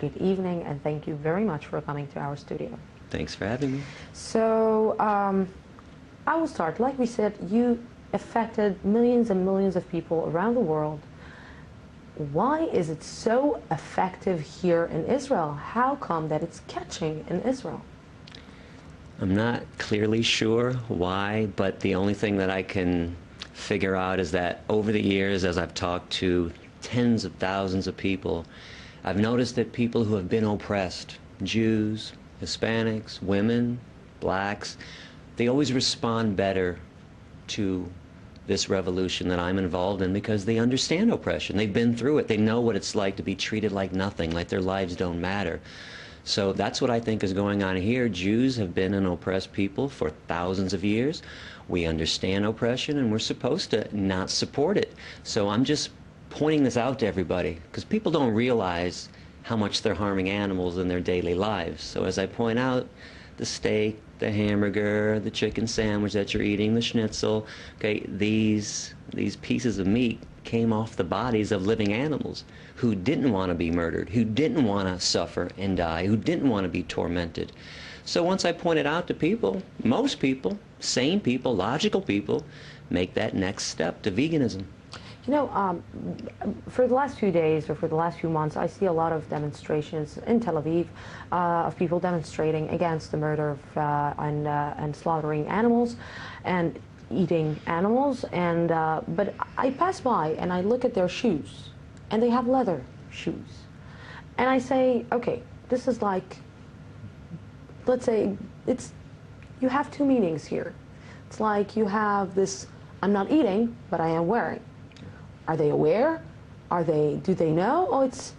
good evening, and thank you very much for coming to our studio. Thanks for having me. So, I will start. Like we said, you affected millions and millions of people around the world. Why is it so effective here in Israel? How come that it's catching in Israel? I'm not clearly sure why, but the only thing that I can figure out is that over the years, as I've talked to tens of thousands of people, I've noticed that people who have been oppressed, Jews, Hispanics, women, blacks, they always respond better to this revolution that I'm involved in because they understand oppression. They've been through it. They know what it's like to be treated like nothing, like their lives don't matter. So that's what I think is going on here. Jews have been an oppressed people for thousands of years. We understand oppression, and we're supposed to not support it. So I'm just pointing this out to everybody because people don't realize how much they're harming animals in their daily lives. So as I point out, the steak, the hamburger, the chicken sandwich that you're eating, the schnitzel, okay, these pieces of meat came off the bodies of living animals who didn't want to be murdered, who didn't want to suffer and die, who didn't want to be tormented. So once I point it out to people, most people, sane people, logical people, make that next step to veganism. You know, for the last few days or for the last few months, I see a lot of demonstrations in Tel Aviv of people demonstrating against the murder of, and slaughtering animals and eating animals. And but I pass by and I look at their shoes, and they have leather shoes, and I say, okay, this is like, let's say, you have two meanings here. It's like you have this: I'm not eating, but I am wearing. Are they aware? Do they know? Oh, it's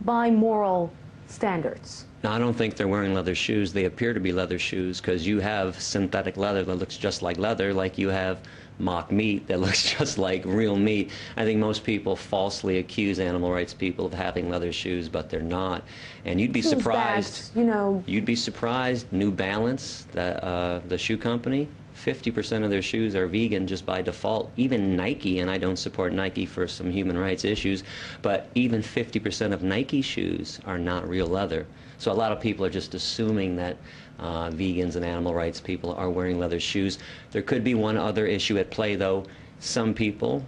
by moral standards. No, I don't think they're wearing leather shoes. They appear to be leather shoes because you have synthetic leather that looks just like leather, like you have mock meat that looks just like real meat. I think most people falsely accuse animal rights people of having leather shoes, but they're not. And you'd be surprised. You know, you'd be surprised. New Balance, the shoe company, 50% of their shoes are vegan just by default. Even Nike, and I don't support Nike for some human rights issues, but even 50% of Nike shoes are not real leather. So a lot of people are just assuming that vegans and animal rights people are wearing leather shoes. There could be one other issue at play, though. Some people,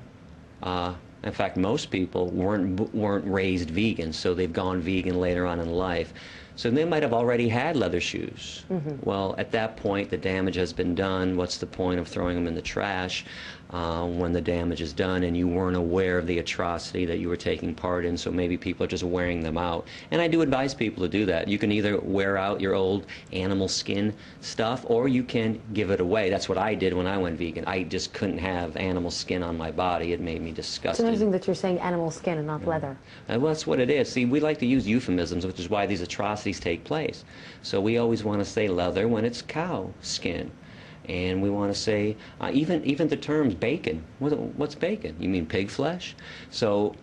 in fact, most people weren't raised vegan, so they've gone vegan later on in life. So they might have already had leather shoes. Mm-hmm. Well, at that point, the damage has been done. What's the point of throwing them in the trash when the damage is done and you weren't aware of the atrocity that you were taking part in? So maybe people are just wearing them out. And I do advise people to do that. You can either wear out your old animal skin stuff, or you can give it away. That's what I did when I went vegan. I just couldn't have animal skin on my body. It made me disgusted. It's amazing that you're saying animal skin and not leather. Well, that's what it is. See, we like to use euphemisms, which is why these atrocities take place. So we always want to say leather when it's cow skin. And we want to say, even the terms bacon. What's bacon? You mean pig flesh? So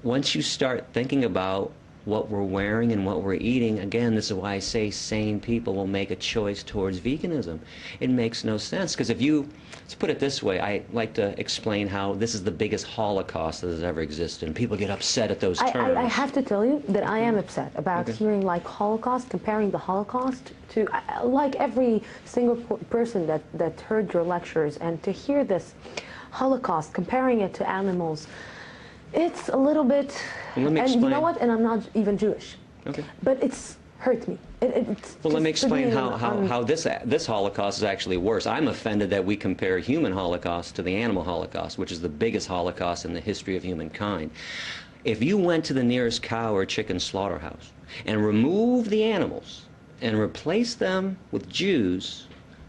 once you start thinking about what we're wearing and what we're eating, again, this is why I say sane people will make a choice towards veganism. It makes no sense, because if you, let's put it this way, I like to explain how this is the biggest Holocaust that has ever existed, and people get upset at those terms. I have to tell you that I am upset about hearing like Holocaust, comparing the Holocaust to, like every single person that heard your lectures, and to hear this Holocaust, comparing it to animals, it's a little bit, well, let me and explain. you know what, and I'm not even Jewish, but it's hurt me. Well, let me explain how this Holocaust is actually worse. I'm offended that we compare human Holocaust to the animal Holocaust, which is the biggest Holocaust in the history of humankind. If you went to the nearest cow or chicken slaughterhouse and removed the animals and replaced them with Jews,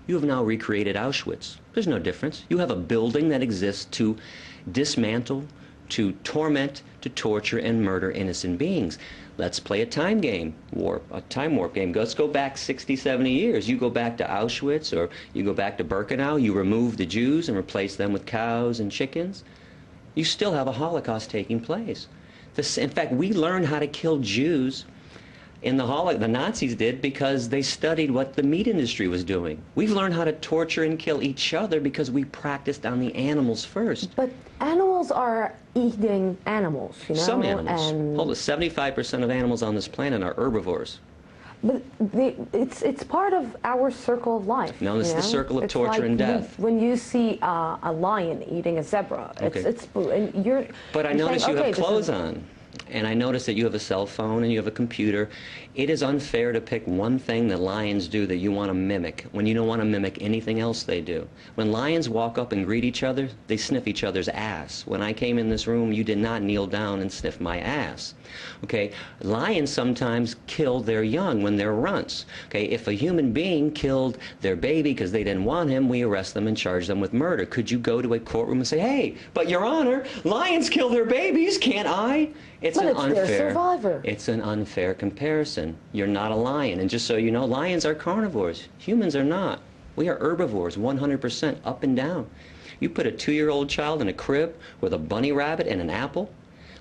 you have now recreated Auschwitz. There's no difference. You have a building that exists to dismantle, to torment, to torture, and murder innocent beings. Let's play a time warp game. Let's go back 60, 70 years. You go back to Auschwitz, or you go back to Birkenau, you remove the Jews and replace them with cows and chickens. You still have a Holocaust taking place. In fact, we learned how to kill Jews in the Nazis did because they studied what the meat industry was doing. We've learned how to torture and kill each other because we practiced on the animals first. But animals animals are eating animals, you know. Some animals. And Hold on, 75% of animals on this planet are herbivores. but it's part of our circle of life. No, this is the circle of torture like and death. When you see a lion eating a zebra, Okay. and you're. But I you're notice saying, you okay, have this clothes is- on. And I notice that you have a cell phone and you have a computer. It is unfair to pick one thing that lions do that you want to mimic when you don't want to mimic anything else they do. When lions walk up and greet each other, they sniff each other's ass. When I came in this room, you did not kneel down and sniff my ass. Okay? Lions sometimes kill their young when they're runts. Okay? If a human being killed their baby because they didn't want him, we arrest them and charge them with murder. Could you go to a courtroom and say, hey, but Your Honor, lions kill their babies, can't I? It's But an it's unfair. their survivor. It's an unfair comparison. You're not a lion. And just so you know, lions are carnivores. Humans are not. We are herbivores, 100% up and down. You put a 2-year-old child in a crib with a bunny rabbit and an apple,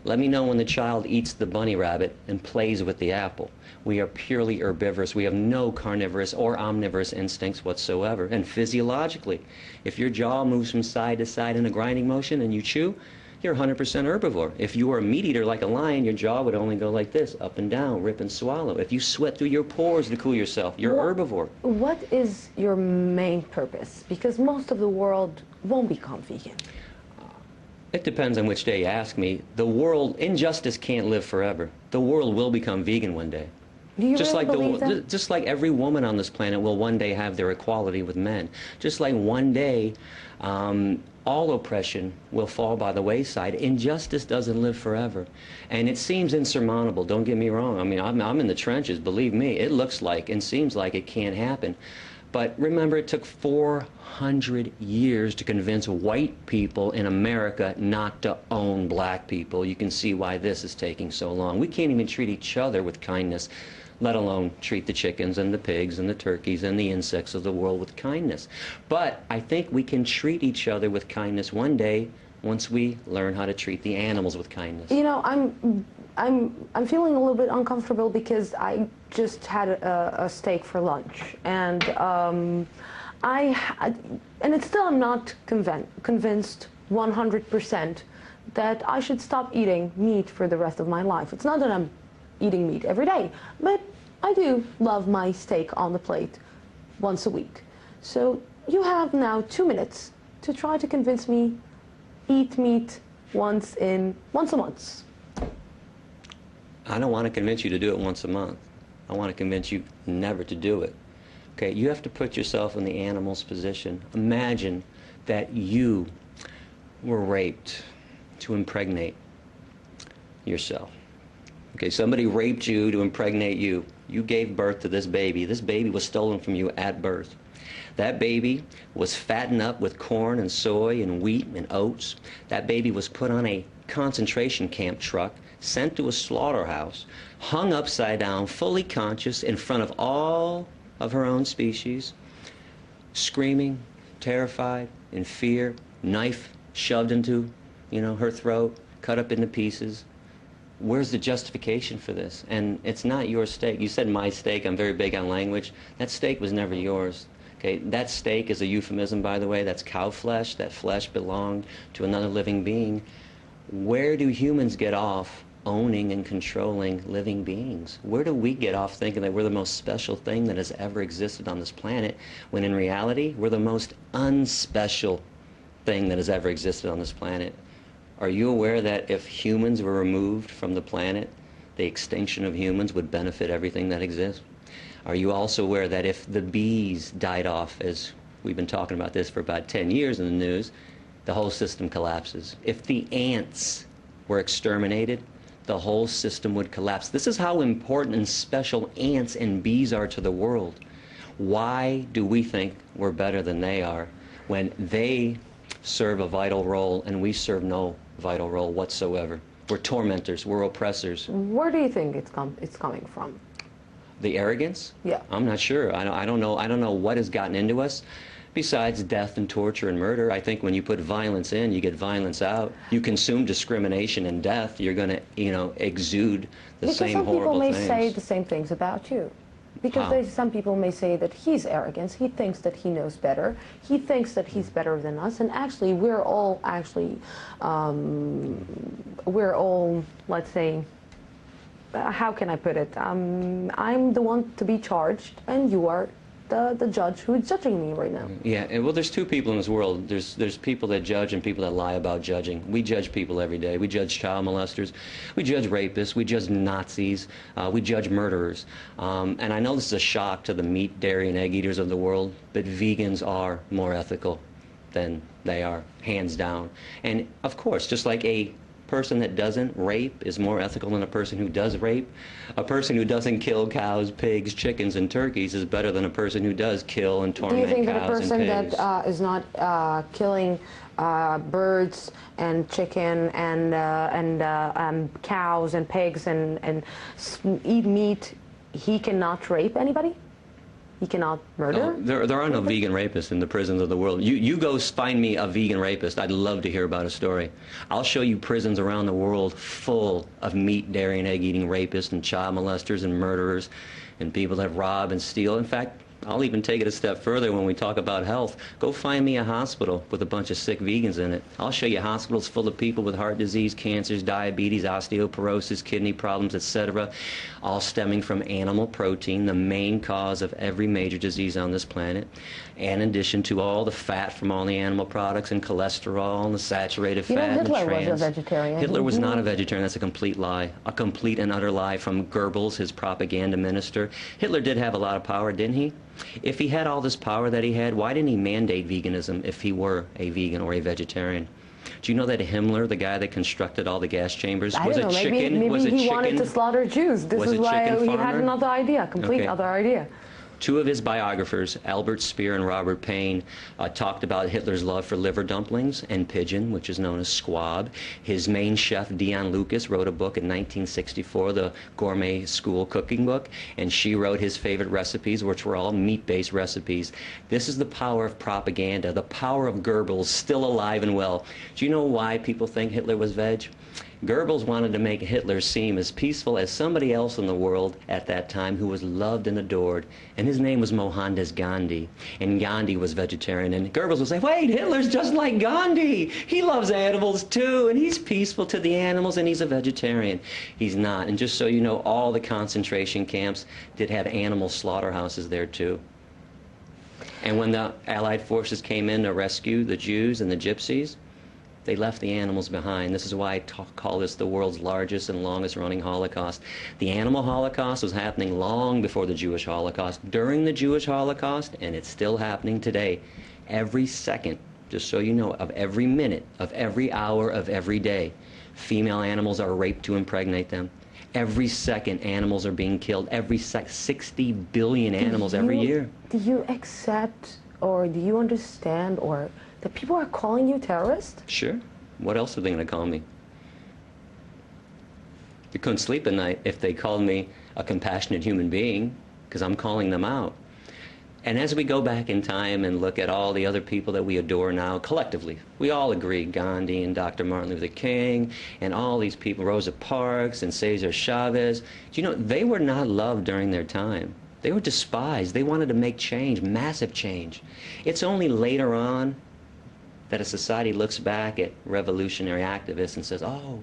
let me know when the child eats the bunny rabbit and plays with the apple. We are purely herbivorous. We have no carnivorous or omnivorous instincts whatsoever. And physiologically, if your jaw moves from side to side in a grinding motion and you chew, you're 100% herbivore. If you were a meat eater like a lion, your jaw would only go like this, up and down, rip and swallow. If you sweat through your pores to cool yourself, you're herbivore. What is your main purpose? Because most of the world won't become vegan. It depends on which day you ask me. The world, injustice can't live forever. The world will become vegan one day. Do you Just really like believe that? just like every woman on this planet will one day have their equality with men. Just like one day, all oppression will fall by the wayside. Injustice doesn't live forever, and it seems insurmountable. Don't get me wrong. I mean, I'm in the trenches. Believe me, it looks like and seems like it can't happen. But remember, it took 400 years to convince white people in America not to own black people. You can see why this is taking so long. We can't even treat each other with kindness, let alone treat the chickens and the pigs and the turkeys and the insects of the world with kindness. But I think we can treat each other with kindness one day once we learn how to treat the animals with kindness. You know, I'm feeling a little bit uncomfortable because I just had a steak for lunch, and and it's still I'm not convinced 100% that I should stop eating meat for the rest of my life. It's not that I'm eating meat every day, but I do love my steak on the plate once a week. So you have now 2 minutes to try to convince me eat meat once a month. I don't want to convince you to do it once a month. I want to convince you never to do it. Okay, you have to put yourself in the animal's position. Imagine that you were raped to impregnate yourself. Okay, somebody raped you to impregnate you. You gave birth to this baby. This baby was stolen from you at birth. That baby was fattened up with corn and soy and wheat and oats. That baby was put on a concentration camp truck, sent to a slaughterhouse, hung upside down, fully conscious in front of all of her own species, screaming, terrified, in fear, knife shoved into, her throat, cut up into pieces. Where's the justification for this? And it's not your steak. You said my steak. I'm very big on language. That steak was never yours. Okay, that steak is a euphemism, by the way. That's cow flesh. That flesh belonged to another living being. Where do humans get off owning and controlling living beings? Where do we get off thinking that we're the most special thing that has ever existed on this planet, when in reality, we're the most unspecial thing that has ever existed on this planet? Are you aware that if humans were removed from the planet, the extinction of humans would benefit everything that exists? Are you also aware that if the bees died off, as we've been talking about this for about 10 years in the news, the whole system collapses? If the ants were exterminated, the whole system would collapse. This is how important and special ants and bees are to the world. Why do we think we're better than they are when they serve a vital role and we serve no vital role whatsoever? We're tormentors, we're oppressors. Where do you think it's coming from? The arrogance? Yeah. I'm not sure. I don't know what has gotten into us. Besides death and torture and murder, I think when you put violence in, you get violence out. You consume discrimination and death, you're going to, exude the same horrible things. Because some people may say the same things about you. Because How? some people may say that he's arrogant. He thinks that he knows better. He thinks that he's better than us. And actually, we're all, let's say, how can I put it? I'm the one to be charged, and you are the judge who is judging me right now. Yeah, well, there's two people in this world. There's people that judge and people that lie about judging. We judge people every day. We judge child molesters. We judge rapists. We judge Nazis. We judge murderers. And I know this is a shock to the meat, dairy, and egg eaters of the world, but vegans are more ethical than they are, hands down. And of course, just like a person that doesn't rape is more ethical than a person who does rape. A person who doesn't kill cows, pigs, chickens, and turkeys is better than a person who does kill and torment cows and pigs. Do you think that a person that is not killing birds and chicken and cows and pigs and eat meat, he cannot rape anybody? He cannot murder? No, there are no vegan rapists in the prisons of the world. You go find me a vegan rapist. I'd love to hear about a story. I'll show you prisons around the world full of meat, dairy, and egg-eating rapists and child molesters and murderers and people that rob and steal. In fact, I'll even take it a step further when we talk about health. Go find me a hospital with a bunch of sick vegans in it. I'll show you hospitals full of people with heart disease, cancers, diabetes, osteoporosis, kidney problems, etc., all stemming from animal protein, the main cause of every major disease on this planet, and in addition to all the fat from all the animal products and cholesterol and the saturated fat and the trans. Hitler was a vegetarian. Hitler was not a vegetarian. That's a complete lie. A complete and utter lie from Goebbels, his propaganda minister. Hitler did have a lot of power, didn't he? If he had all this power that he had, why didn't he mandate veganism if he were a vegan or a vegetarian? Do you know that Himmler, the guy that constructed all the gas chambers, was a chicken? Maybe he wanted to slaughter Jews. This is why he had another idea, complete other idea. Two of his biographers, Albert Speer and Robert Payne, talked about Hitler's love for liver dumplings and pigeon, which is known as squab. His main chef, Dion Lucas, wrote a book in 1964, the Gourmet School Cooking Book, and she wrote his favorite recipes, which were all meat-based recipes. This is the power of propaganda, the power of Goebbels, still alive and well. Do you know why people think Hitler was veg? Goebbels wanted to make Hitler seem as peaceful as somebody else in the world at that time who was loved and adored. And his name was Mohandas Gandhi. And Gandhi was vegetarian. And Goebbels would say, wait, Hitler's just like Gandhi. He loves animals too. And he's peaceful to the animals and he's a vegetarian. He's not. And just so you know, all the concentration camps did have animal slaughterhouses there too. And when the Allied forces came in to rescue the Jews and the Gypsies, they left the animals behind. This is why I call this the world's largest and longest running Holocaust. The animal Holocaust was happening long before the Jewish Holocaust, during the Jewish Holocaust, and it's still happening today. Every second, just so you know, of every minute, of every hour, of every day, female animals are raped to impregnate them. Every second, animals are being killed. Every 60 billion animals every year. Do you accept, or do you understand, or that people are calling you terrorist? Sure. What else are they going to call me? You couldn't sleep at night if they called me a compassionate human being, because I'm calling them out. And as we go back in time and look at all the other people that we adore now, collectively, we all agree, Gandhi and Dr. Martin Luther King and all these people, Rosa Parks and Cesar Chavez, do you know, they were not loved during their time. They were despised. They wanted to make change, massive change. It's only later on that a society looks back at revolutionary activists and says, oh,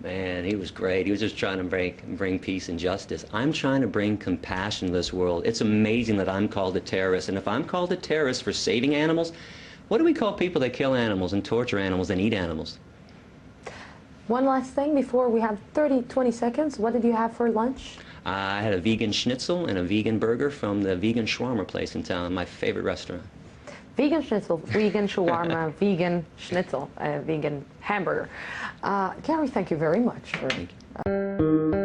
man, he was great. He was just trying to bring peace and justice. I'm trying to bring compassion to this world. It's amazing that I'm called a terrorist. And if I'm called a terrorist for saving animals, what do we call people that kill animals and torture animals and eat animals? One last thing before we have 20 seconds. What did you have for lunch? I had a vegan schnitzel and a vegan burger from the vegan shawarma place in town, my favorite restaurant. Vegan schnitzel, vegan shawarma, vegan schnitzel, vegan hamburger. Gary, thank you very much. Thank you.